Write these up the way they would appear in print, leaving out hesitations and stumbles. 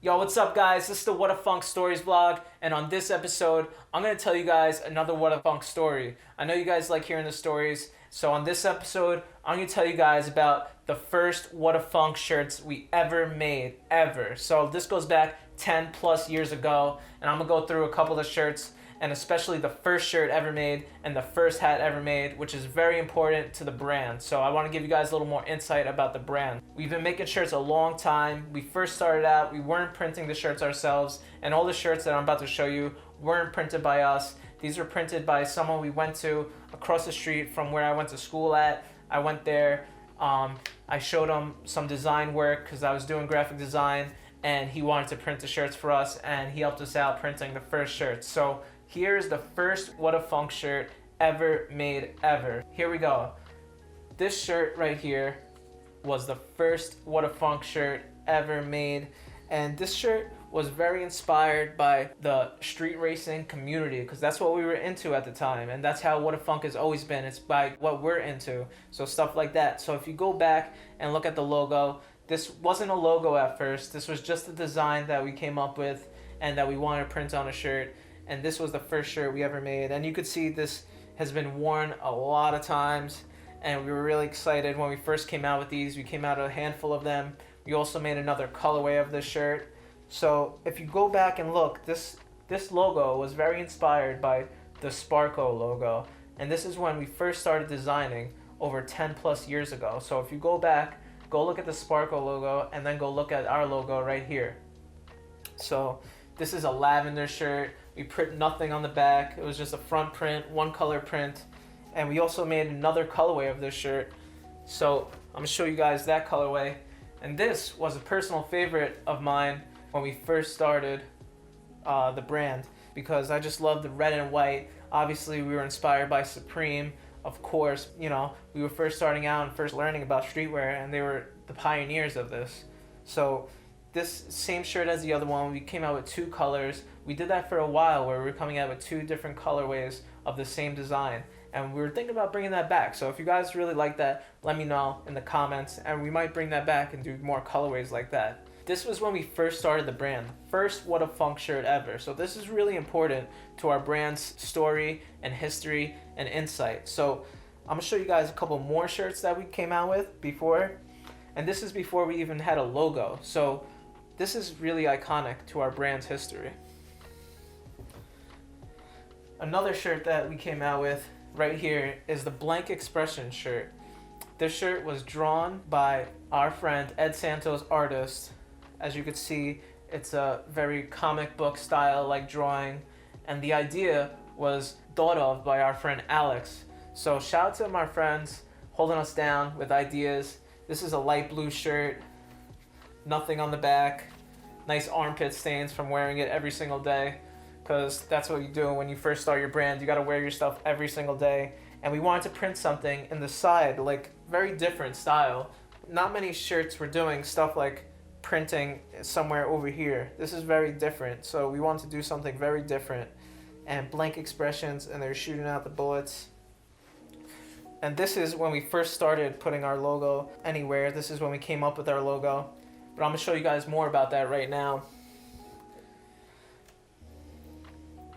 Yo, what's up guys? This is the Whadafunk Stories vlog, and on this episode, I'm going to tell you guys another Whadafunk story. I know you guys like hearing the stories, so on this episode, I'm going to tell you guys about the first Whadafunk shirts we ever made, ever. So this goes back 10 plus years ago, and I'm going to go through a couple of shirts, and especially the first shirt ever made and the first hat ever made, which is very important to the brand. So I want to give you guys a little more insight about the brand. We've been making shirts a long time. We first started out, we weren't printing the shirts ourselves, and all the shirts that I'm about to show you weren't printed by us. These were printed by someone we went to across the street from where I went to school at. I went there, I showed him some design work because I was doing graphic design, and he wanted to print the shirts for us, and he helped us out printing the first shirts. So here is the first Whadafunk shirt ever made, ever. Here we go. This shirt right here was the first Whadafunk shirt ever made, and this shirt was very inspired by the street racing community because that's what we were into at the time, and that's how Whadafunk has always been. It's by what we're into, so stuff like that. So if you go back and look at the logo, this wasn't a logo at first. This was just a design that we came up with and that we wanted to print on a shirt. And this was the first shirt we ever made. And you could see this has been worn a lot of times. And we were really excited when we first came out with these. We came out with a handful of them. We also made another colorway of this shirt. So if you go back and look, this logo was very inspired by the Sparko logo. And this is when we first started designing over 10 plus years ago. So if you go back, go look at the Sparko logo and then go look at our logo right here. So this is a lavender shirt. We print nothing on the back. It was just a front print, one color print. And we also made another colorway of this shirt. So I'm gonna show you guys that colorway. And this was a personal favorite of mine when we first started the brand, because I just love the red and white. Obviously we were inspired by Supreme, of course. You know, we were first starting out and first learning about streetwear, and they were the pioneers of this. So this same shirt as the other one, we came out with two colors. We did that for a while where we were coming out with two different colorways of the same design. And we were thinking about bringing that back. So if you guys really like that, let me know in the comments, and we might bring that back and do more colorways like that. This was when we first started the brand. First Whadafunk shirt ever. So this is really important to our brand's story and history and insight. So I'm gonna show you guys a couple more shirts that we came out with before. And this is before we even had a logo. So this is really iconic to our brand's history. Another shirt that we came out with right here is the Blank Expression shirt. This shirt was drawn by our friend Ed Santos, artist. As you can see, it's a very comic book style like drawing, and the idea was thought of by our friend Alex. So shout out to my friends holding us down with ideas. This is a light blue shirt, nothing on the back, nice armpit stains from wearing it every single day, because that's what you do when you first start your brand. You got to wear your stuff every single day. And we wanted to print something in the side, like very different style. Not many shirts were doing stuff like printing somewhere over here. This is very different, so we wanted to do something very different. And Blank Expressions, and they're shooting out the bullets. And this is when we first started putting our logo anywhere. This is when we came up with our logo. But I'm gonna show you guys more about that right now.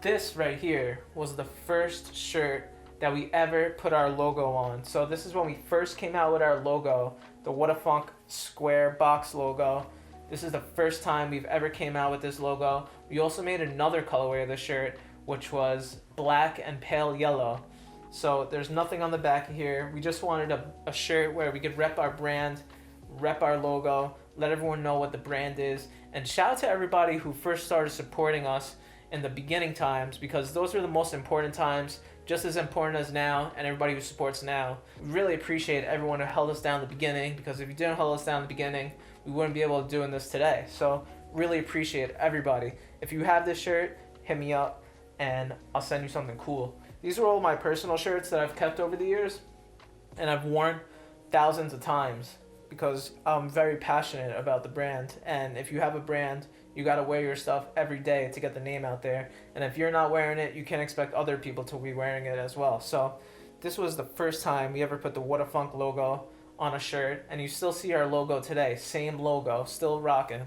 This right here was the first shirt that we ever put our logo on. So this is when we first came out with our logo, the Whadafunk square box logo. This is the first time we've ever came out with this logo. We also made another colorway of the shirt, which was black and pale yellow. So there's nothing on the back here. We just wanted a shirt where we could rep our brand, rep our logo, let everyone know what the brand is. And shout out to everybody who first started supporting us in the beginning times, because those are the most important times, just as important as now, and everybody who supports now. We really appreciate everyone who held us down in the beginning, because if you didn't hold us down in the beginning, we wouldn't be able to do this today. So really appreciate everybody. If you have this shirt, hit me up and I'll send you something cool. These are all my personal shirts that I've kept over the years, and I've worn thousands of times because I'm very passionate about the brand. And if you have a brand, you gotta wear your stuff every day to get the name out there. And if you're not wearing it, you can't expect other people to be wearing it as well. So this was the first time we ever put the Whadafunk logo on a shirt, and you still see our logo today. Same logo, still rocking.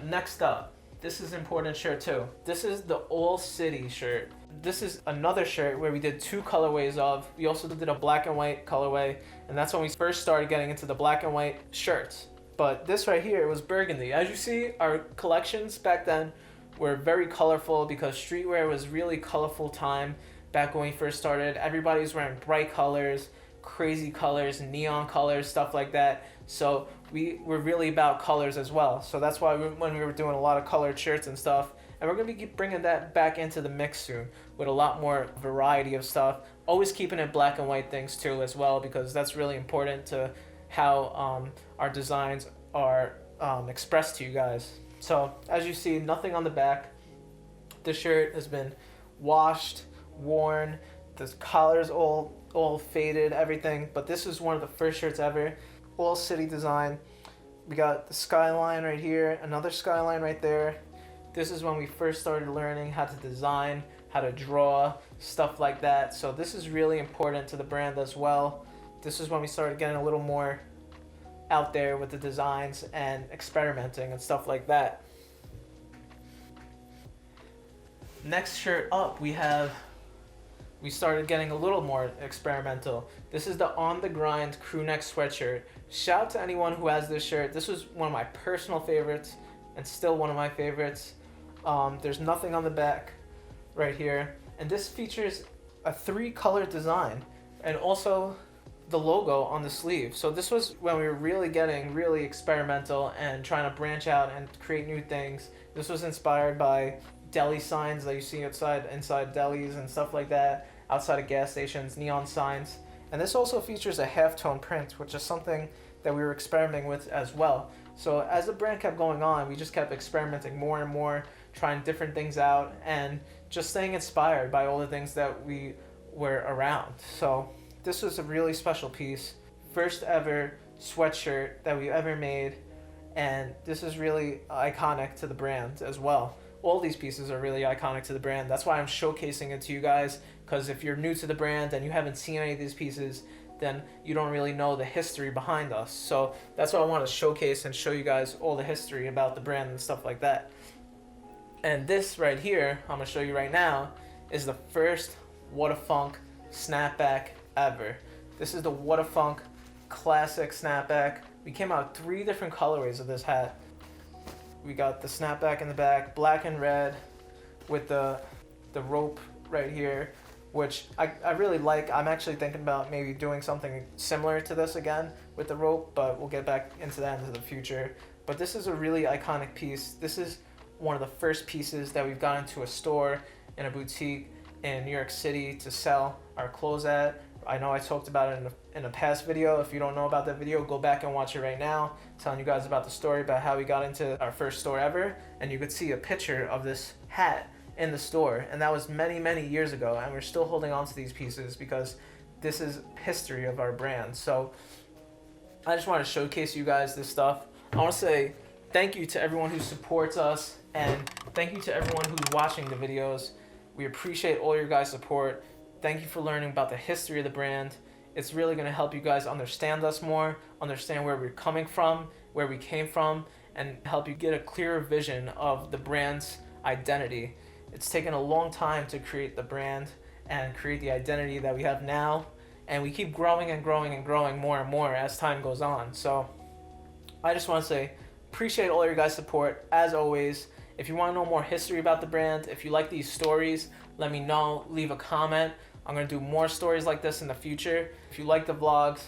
Next up, this is an important shirt too. This is the All City shirt. This is another shirt where we did 2 colorways of. We also did a black and white colorway, and that's when we first started getting into the black and white shirts. But this right here was burgundy. As you see, our collections back then were very colorful because streetwear was really colorful time back when we first started. Everybody was wearing bright colors, crazy colors, neon colors, stuff like that. So we were really about colors as well. So that's why when we were doing a lot of colored shirts and stuff, and we're going to be bringing that back into the mix soon with a lot more variety of stuff. Always keeping it black and white things too as well, because that's really important to how our designs are expressed to you guys. So as you see, nothing on the back. The shirt has been washed, worn, the collar's all faded, everything. But this is one of the first shirts ever. All City design. We got the skyline right here, another skyline right there. This is when we first started learning how to design, how to draw, stuff like that. So this is really important to the brand as well. This is when we started getting a little more out there with the designs and experimenting and stuff like that. Next shirt up, we started getting a little more experimental. This is the On the Grind crew neck sweatshirt. Shout out to anyone who has this shirt. This was one of my personal favorites and still one of my favorites. There's nothing on the back right here. And this features a 3-color design and also the logo on the sleeve. So this was when we were really getting really experimental and trying to branch out and create new things. This was inspired by deli signs that you see inside delis and stuff like that, outside of gas stations, neon signs. And this also features a halftone print, which is something that we were experimenting with as well. So as the brand kept going on, we just kept experimenting more and more, trying different things out, and just staying inspired by all the things that we were around. So this was a really special piece. First ever sweatshirt that we ever made, and this is really iconic to the brand as well. All these pieces are really iconic to the brand. That's why I'm showcasing it to you guys, because if you're new to the brand and you haven't seen any of these pieces, then you don't really know the history behind us. So that's why I want to showcase and show you guys all the history about the brand and stuff like that. And this right here, I'm going to show you right now, is the first Whadafunk snapback ever. This is the Whadafunk classic snapback. We came out 3 different colorways of this hat. We got the snapback in the back, black and red, with the rope right here, which I really like. I'm actually thinking about maybe doing something similar to this again with the rope, but we'll get back into that into the future. But this is a really iconic piece. This is one of the first pieces that we've gone into a store in a boutique in New York City to sell our clothes at. I know I talked about it in a past video. If you don't know about that video, go back and watch it right now, telling you guys about the story about how we got into our first store ever. And you could see a picture of this hat in the store, and that was many, many years ago, and we're still holding on to these pieces because this is history of our brand. So I just want to showcase you guys this stuff. I want to say thank you to everyone who supports us, and thank you to everyone who's watching the videos. We appreciate all your guys' support. Thank you for learning about the history of the brand. It's really going to help you guys understand us more, understand where we're coming from, where we came from, and help you get a clearer vision of the brand's identity. It's taken a long time to create the brand and create the identity that we have now, and we keep growing and growing and growing more and more as time goes on. So I just want to say appreciate all your guys' support as always. If you want to know more history about the brand, if you like these stories, let me know, leave a comment. I'm going to do more stories like this in the future. If you like the vlogs,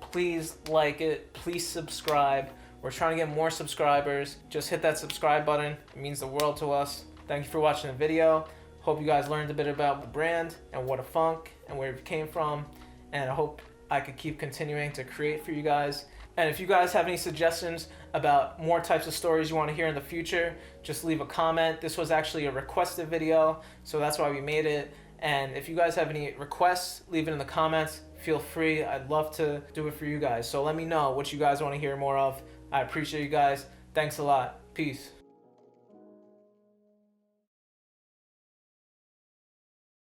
please like it, please subscribe. We're trying to get more subscribers. Just hit that subscribe button. It means the world to us. Thank you for watching the video. Hope you guys learned a bit about the brand and Whadafunk and where it came from. And I hope I could keep continuing to create for you guys. And if you guys have any suggestions about more types of stories you want to hear in the future, just leave a comment. This was actually a requested video, so that's why we made it. And if you guys have any requests, leave it in the comments. Feel free. I'd love to do it for you guys. So let me know what you guys want to hear more of. I appreciate you guys. Thanks a lot. Peace.